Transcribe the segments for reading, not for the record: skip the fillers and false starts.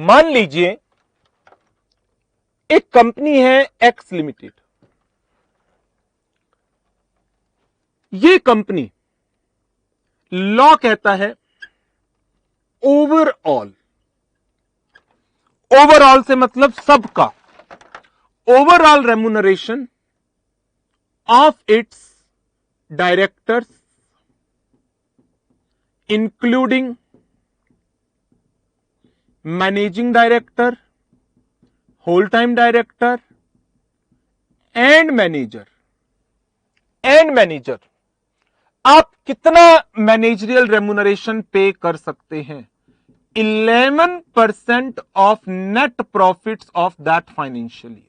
मान लीजिए एक कंपनी है एक्स लिमिटेड। ये कंपनी लॉ कहता है ओवरऑल, ओवरऑल से मतलब सबका, overall remuneration of its directors including managing director, whole time director and manager, आप कितना मैनेजरियल रेम्यूनरेशन पे कर सकते हैं? 11% of net profits of that financial year.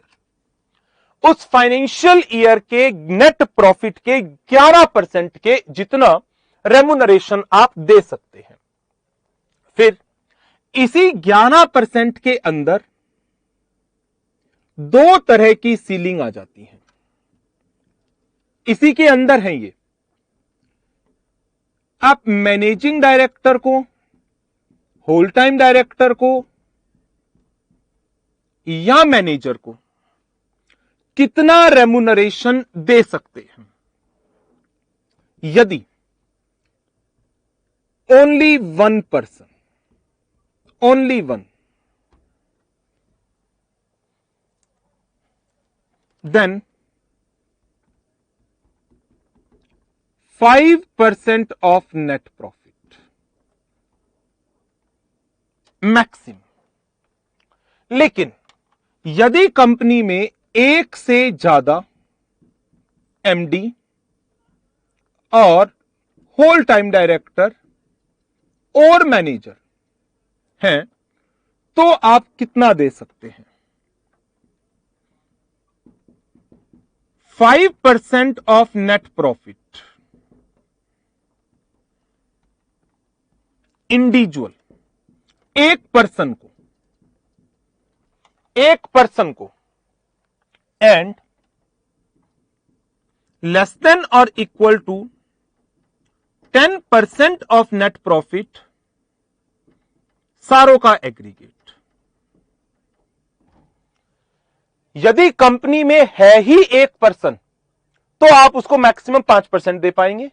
उस फाइनेंशियल ईयर के नेट प्रॉफिट के 11% के जितना रेम्यूनरेशन आप दे सकते हैं। फिर इसी 11% के अंदर दो तरह की सीलिंग आ जाती है। इसी के अंदर है ये, आप मैनेजिंग डायरेक्टर को, होल टाइम डायरेक्टर को या मैनेजर को कितना रेम्यूनरेशन दे सकते हैं? यदि only one person, only one, then 5% of net profit maximum. लेकिन यदि कंपनी में एक से ज्यादा एमडी और होल टाइम डायरेक्टर और मैनेजर हैं, तो आप कितना दे सकते हैं? 5% ऑफ नेट प्रॉफिट इंडिविजुअल, एक पर्सन को एंड लेस देन और equal to 10% of net profit सारों का एग्रीगेट। यदि कंपनी में है ही एक पर्सन तो आप उसको मैक्सिमम 5% दे पाएंगे।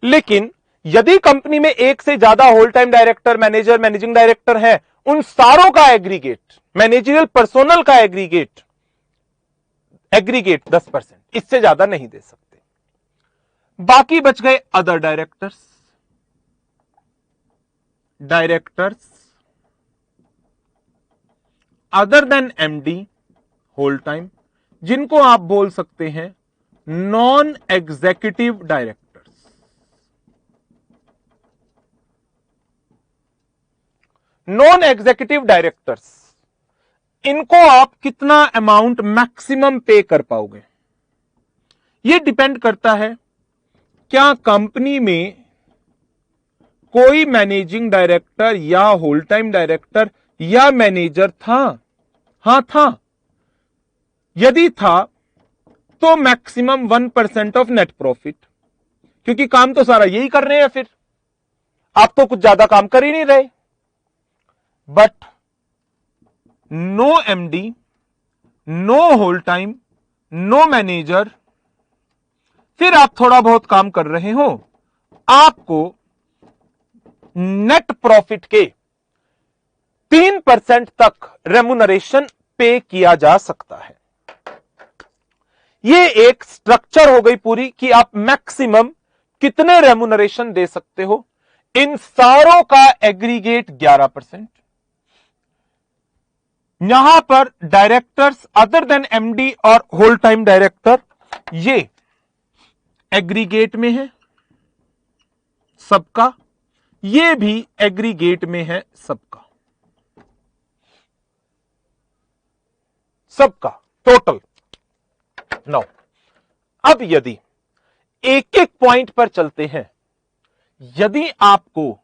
लेकिन यदि कंपनी में एक से ज्यादा whole time director, manager, managing director है, उन सारों का एग्रीगेट, मैनेजरियल पर्सोनल का एग्रीगेट 10%, इससे ज्यादा नहीं दे सकते। बाकी बच गए other directors other than MD, whole time, जिनको आप बोल सकते हैं non executive directors. Non executive directors, इनको आप कितना अमाउंट मैक्सिमम पे कर पाओगे? यह डिपेंड करता है क्या कंपनी में कोई मैनेजिंग डायरेक्टर या होल टाइम डायरेक्टर या मैनेजर था। हां था। यदि था तो मैक्सिमम 1% ऑफ नेट प्रॉफिट, क्योंकि काम तो सारा यही कर रहे हैं, फिर आप तो कुछ ज्यादा काम कर ही नहीं रहे। But no MD, no whole time, no manager, फिर आप थोड़ा बहुत काम कर रहे हो, आपको नेट प्रॉफिट के 3% तक रेम्यूनरेशन पे किया जा सकता है। यह एक स्ट्रक्चर हो गई पूरी कि आप मैक्सिमम कितने रेम्यूनरेशन दे सकते हो। इन सारों का एग्रीगेट 11%। यहां पर डायरेक्टर्स अदर देन एमडी और होल टाइम डायरेक्टर ये एग्रीगेट में है सबका, ये भी एग्रीगेट में है सबका टोटल 9। अब यदि एक एक पॉइंट पर चलते हैं, यदि आपको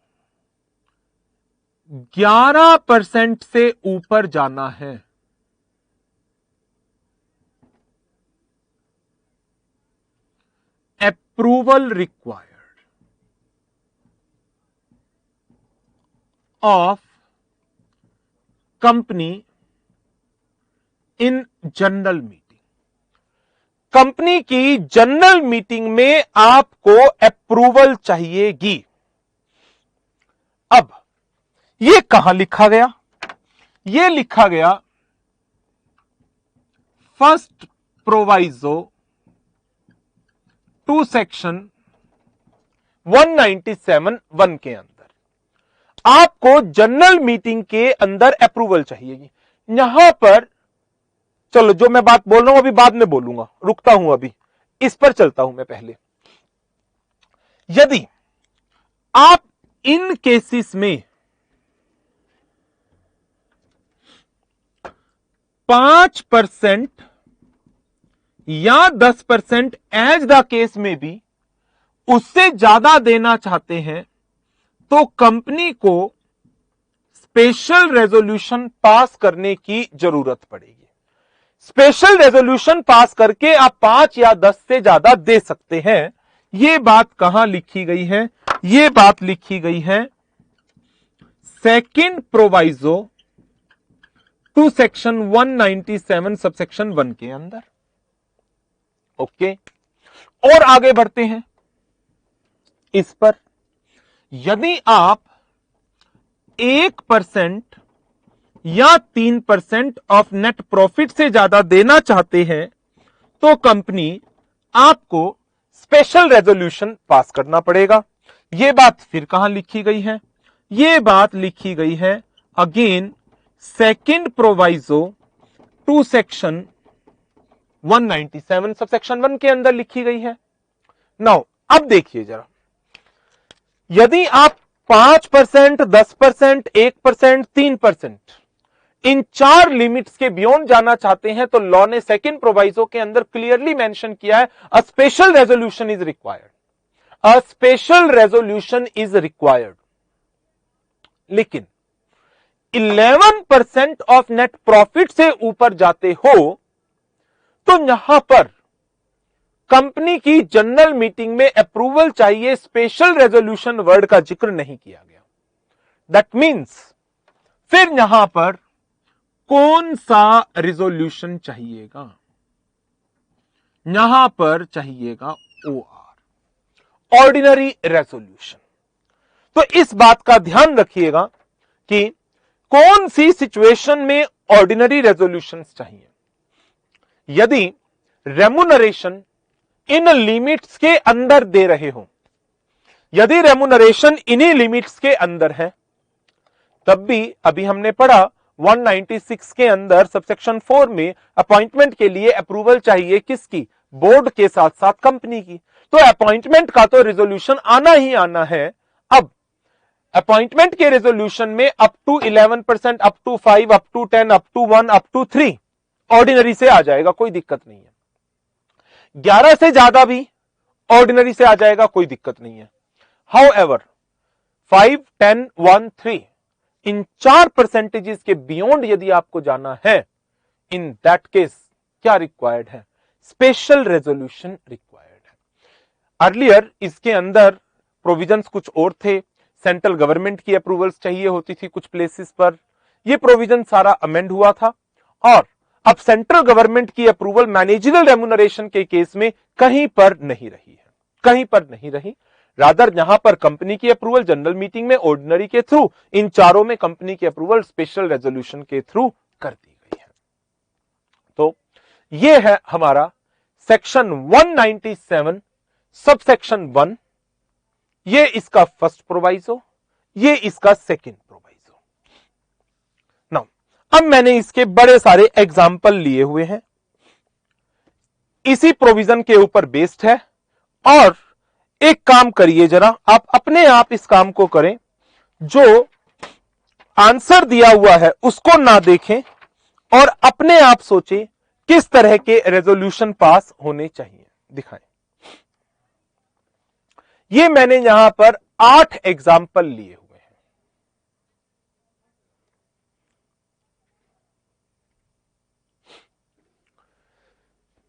11% से ऊपर जाना है, approval required of company in general meeting. Company की जनरल मीटिंग में आपको अप्रूवल चाहिएगी। अब ये कहां लिखा गया? ये लिखा गया फर्स्ट प्रोवाइजो टू सेक्शन 197(1) के अंदर आपको जनरल मीटिंग के अंदर अप्रूवल चाहिएगी। यहां पर चलो, जो मैं बात बोल रहा हूं अभी बाद में बोलूंगा, रुकता हूं, अभी इस पर चलता हूं मैं पहले। यदि आप इन केसेस में 5% या 10% एज द केस में भी उससे ज्यादा देना चाहते हैं तो कंपनी को स्पेशल रेजोल्यूशन पास करने की जरूरत पड़ेगी। स्पेशल रेजोल्यूशन पास करके आप 5 या 10 से ज्यादा दे सकते हैं। यह बात कहां लिखी गई है? यह बात लिखी गई है second proviso to section 197 subsection 1 के अंदर। ओके, और आगे बढ़ते हैं इस पर। यदि आप 1% या 3% ऑफ नेट प्रॉफिट से ज्यादा देना चाहते हैं तो कंपनी आपको स्पेशल रेजोल्यूशन पास करना पड़ेगा। यह बात फिर कहां लिखी गई है? यह बात लिखी गई है again second proviso to section 197 subsection 1 के अंदर लिखी गई है। नाउ अब देखिए जरा, यदि आप 5%, 10%, 1%, 3% इन 4 लिमिट्स के बियॉन्ड जाना चाहते हैं तो लॉ ने सेकंड प्रोवाइजो के अंदर क्लियरली मेंशन किया है a special resolution is required. A special resolution is required. लेकिन 11% ऑफ नेट प्रॉफिट से ऊपर जाते हो तो यहां पर कंपनी की जनरल मीटिंग में अप्रूवल चाहिए, स्पेशल रेजोल्यूशन वर्ड का जिक्र नहीं किया गया। दैट मीन्स फिर यहां पर कौन सा रेजोल्यूशन चाहिएगा? यहां पर चाहिएगा OR, ऑर्डिनरी रेजोल्यूशन। तो इस बात का ध्यान रखिएगा कि कौन सी सिचुएशन में ऑर्डिनरी रेजोल्यूशन चाहिए। यदि रेम्युनरेशन इन लिमिट्स के अंदर दे रहे हो, यदि रेम्युनरेशन इन्हीं लिमिट्स के अंदर है, तब भी अभी हमने पढ़ा 196 के अंदर सबसेक्शन 4 में अपॉइंटमेंट के लिए अप्रूवल चाहिए किसकी? बोर्ड के साथ साथ कंपनी की। तो अपॉइंटमेंट का तो रेजोल्यूशन आना ही आना है। अब अपॉइंटमेंट के रेजोल्यूशन में up to 11%, up to 5, up to 10, up to 1, up to 3 ordinary से आ जाएगा, कोई दिक्कत नहीं है। 11 से ज्यादा भी ऑर्डिनरी से आ जाएगा, कोई दिक्कत नहीं है। हाउएवर 5, 10, 1, 3 इन 4 परसेंटेजेस के बियॉन्ड यदि आपको जाना है, इन दैट केस क्या रिक्वायर्ड है? स्पेशल रेजोल्यूशन रिक्वायर्ड है। अर्लियर इसके अंदर प्रोविजंस कुछ और थे, सेंट्रल गवर्नमेंट की अप्रूवल्स चाहिए होती थी कुछ प्लेसेस पर। यह प्रोविजन सारा अमेंड हुआ था और अब सेंट्रल गवर्नमेंट की अप्रूवल मैनेजरियल रेम्युनरेशन के केस में कहीं पर नहीं रही है, कहीं पर नहीं रही। रादर यहां पर कंपनी की अप्रूवल जनरल मीटिंग में ऑर्डिनरी के थ्रू, इन चारों में कंपनी की अप्रूवल स्पेशल रेजोल्यूशन के थ्रू कर दी गई है। तो यह है हमारा सेक्शन 197 सबसेक्शन 1। ये इसका फर्स्ट प्रोवाइजो, ये इसका सेकंड प्रोवाइजो। नाउ अब मैंने इसके बड़े सारे एग्जाम्पल लिए हुए हैं, इसी प्रोविजन के ऊपर बेस्ड है। और एक काम करिए जरा, आप अपने आप इस काम को करें, जो आंसर दिया हुआ है उसको ना देखें और अपने आप सोचें किस तरह के रेजोल्यूशन पास होने चाहिए। दिखाएं। ये मैंने यहां पर 8 एग्जाम्पल लिए हुए हैं।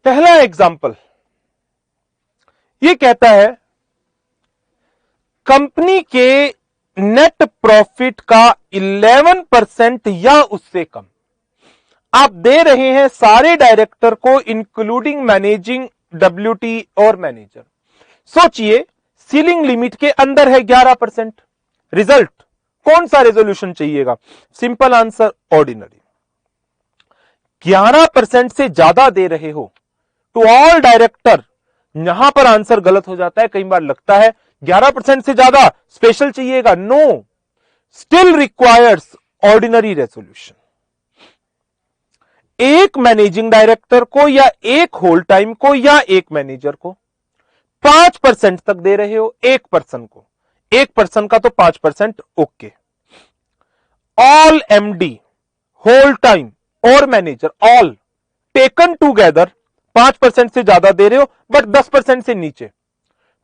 पहला एग्जाम्पल ये कहता है कंपनी के नेट प्रॉफिट का 11% या उससे कम आप दे रहे हैं सारे डायरेक्टर को, इंक्लूडिंग मैनेजिंग डब्ल्यूटी और मैनेजर। सोचिए सीलिंग लिमिट के अंदर है 11%। रिजल्ट कौन सा रेजोल्यूशन चाहिएगा? Simple answer ordinary. 11% से ज्यादा दे रहे हो टू ऑल डायरेक्टर, यहां पर आंसर गलत हो जाता है। कई बार लगता है 11% से ज्यादा स्पेशल चाहिएगा, no, still requires ordinary resolution. एक मैनेजिंग डायरेक्टर को या एक होल टाइम को या एक मैनेजर को 5% तक दे रहे हो, एक पर्सन को, एक पर्सन का तो 5%, okay. All MD, whole time और मैनेजर ऑल टेकन टूगेदर 5% से ज्यादा दे रहे हो, बट 10% से नीचे।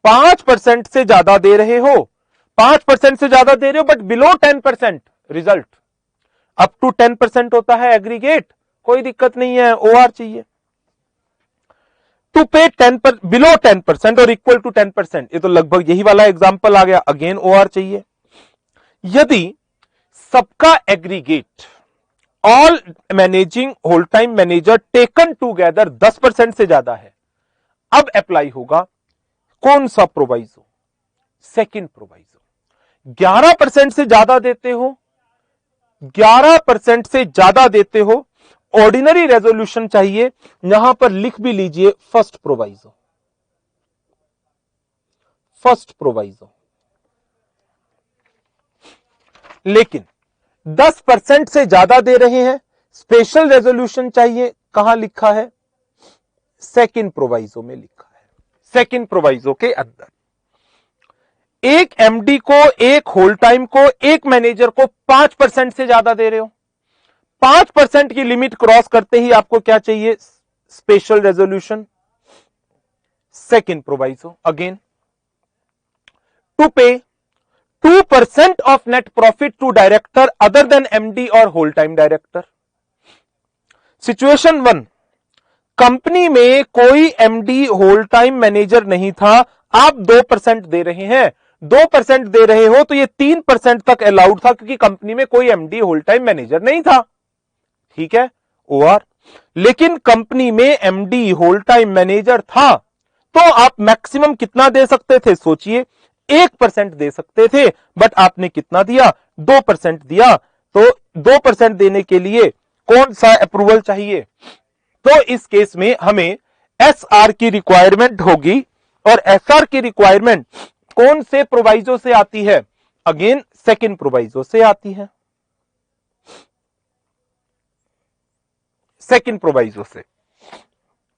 5% से ज्यादा दे रहे हो, 5% से ज्यादा दे रहे हो, but below 10%। Result up to 10% होता है एग्रीगेट, कोई दिक्कत नहीं है, ओआर चाहिए। टू पे 10% बिलो 10% और इक्वल टू 10%, ये तो लगभग यही वाला एग्जांपल आ गया, अगेन ओआर चाहिए। यदि सबका aggregate all managing whole time manager taken together 10% से ज्यादा है, अब अप्लाई होगा कौन सा प्रोवाइजो? Second proviso. 11% से ज्यादा देते हो, 11% से ज्यादा देते हो, ऑर्डिनरी रेजोल्यूशन चाहिए, यहां पर लिख भी लीजिए फर्स्ट प्रोवाइजो, फर्स्ट प्रोवाइजो। लेकिन 10% से ज्यादा दे रहे हैं, स्पेशल रेजोल्यूशन चाहिए, कहां लिखा है? सेकंड प्रोवाइजो में लिखा है, सेकंड प्रोवाइजो के अंदर। एक एमडी को, एक होल टाइम को, एक मैनेजर को 5% से ज्यादा दे रहे हो, 5% की लिमिट क्रॉस करते ही आपको क्या चाहिए? Special resolution, second proviso. Again to pay 2% of net profit to director other than MD और whole time director. Situation 1, company में कोई एमडी होल टाइम मैनेजर नहीं था, आप 2% दे रहे हैं, 2% दे रहे हो तो ये 3% तक अलाउड था, क्योंकि कंपनी में कोई एमडी होल टाइम मैनेजर नहीं था, ठीक है, ओआर। लेकिन कंपनी में एमडी होल टाइम मैनेजर था, तो आप मैक्सिमम कितना दे सकते थे? सोचिए 1% दे सकते थे, बट आपने कितना दिया? 2% दिया। तो 2% देने के लिए कौन सा अप्रूवल चाहिए? तो इस केस में हमें एसआर की रिक्वायरमेंट होगी, और एसआर की रिक्वायरमेंट कौन से प्रोवाइजो से आती है? अगेन सेकंड प्रोवाइजो से आती है, सेकंड प्रोवाइजो से।